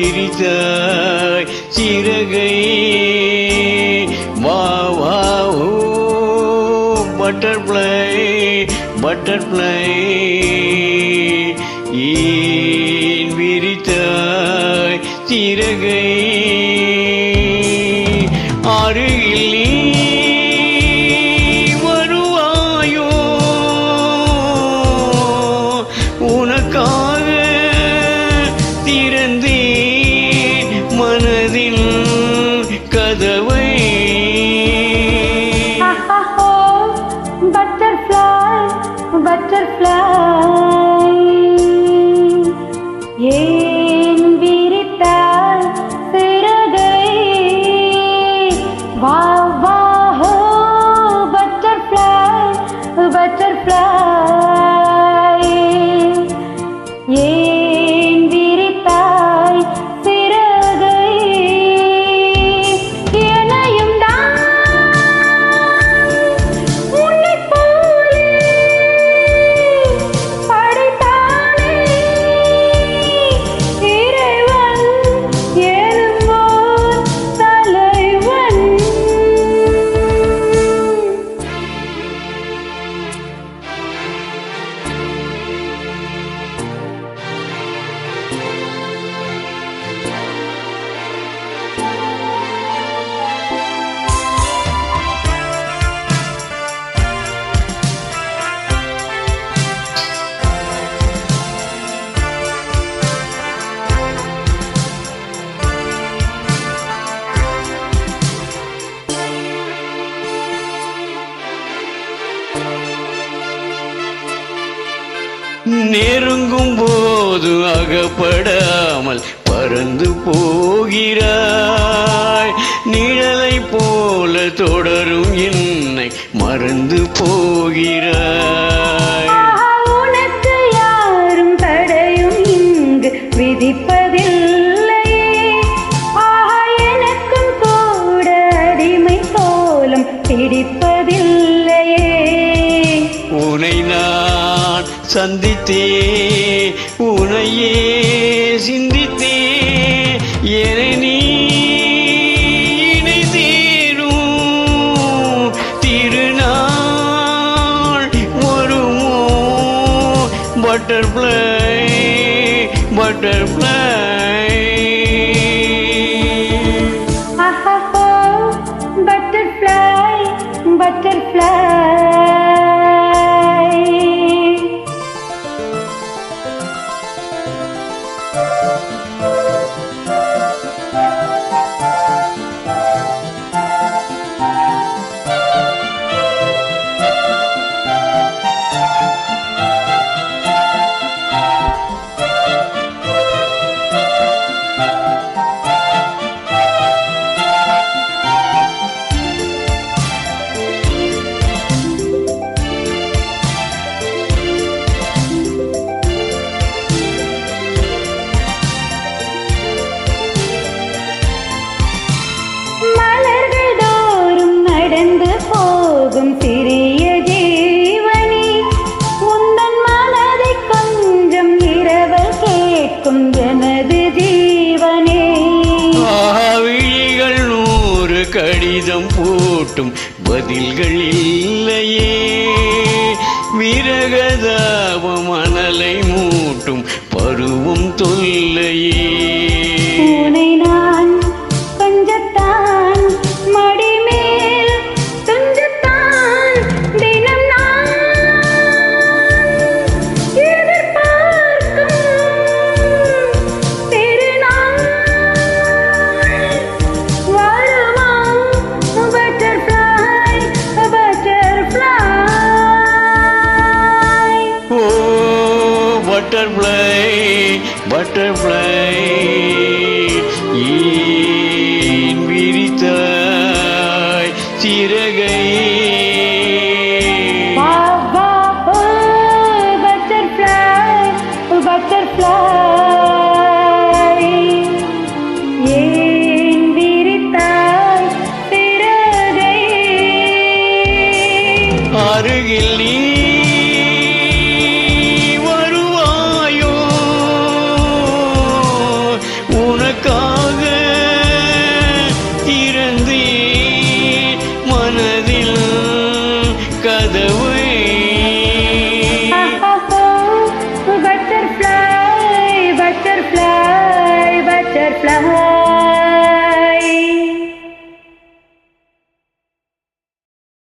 விரித்தாய் சிறகை வா வா ஓ பட்டர்ஃப்ளை பட்டர்ஃப்ளை ஏன் விரித்தாய் சிறகை அருகில் வருவாயோ உனக்காக திறந்தேன் மனதில் கதவை பட்டர்ஃப்ளை ஏன் விரித்தாய் சிறகை வா வா ஹோ பட்டர்ஃப்ளை பட்டர்ஃப்ளை ஏன் விரித்தாய் சிறகை என்னையும் தான் உன்னைப் போலே படைத்தானே இறைவன் எனும் ஓர் தலைவன். நெருங்கும் போது அகப்படாமல் பறந்து போகிறாய் நிழலை போல தொடரும் என்னை மறந்து போகிறாய் உனக்கு யாரும் தடையும் இங்கு விதிப்பதில்லையே எனக்கும் கூட அடிமை கோலம் பிடிப்பதில்லையே உனை நான் சந்தித்தே உனையே சிந்தித்தே என நீ இணைதேரும் திருநாள் வருமோ பட்டர்ஃப்ளை பட்டர்ஃப்ளை பட்டர்ஃப்ளை பட்டர்ஃப்ளை சிறிய ஜீவனி உந்தன் மனதை கொஞ்சம் இரவல் கேட்கும் எனது ஜீவனே விழிகள் 100 கடிதம் போட்டும் பதில்கள் இல்லையே விரகதாப மணலை மூட்டும் பருவம் தொல்லையே உனை நான் கொஞ்சத்தான் மடிமேல் துஞ்சத்தான் தினம் நான் எதிர்பார்க்கும் திருநாள் வருமா பட்டர்ஃப்ளை பட்டர்ஃப்ளை ஓ பட்டர்ஃப்ளை பட்டர்ஃப்ளை ஏன் விரித்தாய் சிறகை வா வா பட்டர்ஃப்ளை பட்டர்ஃப்ளை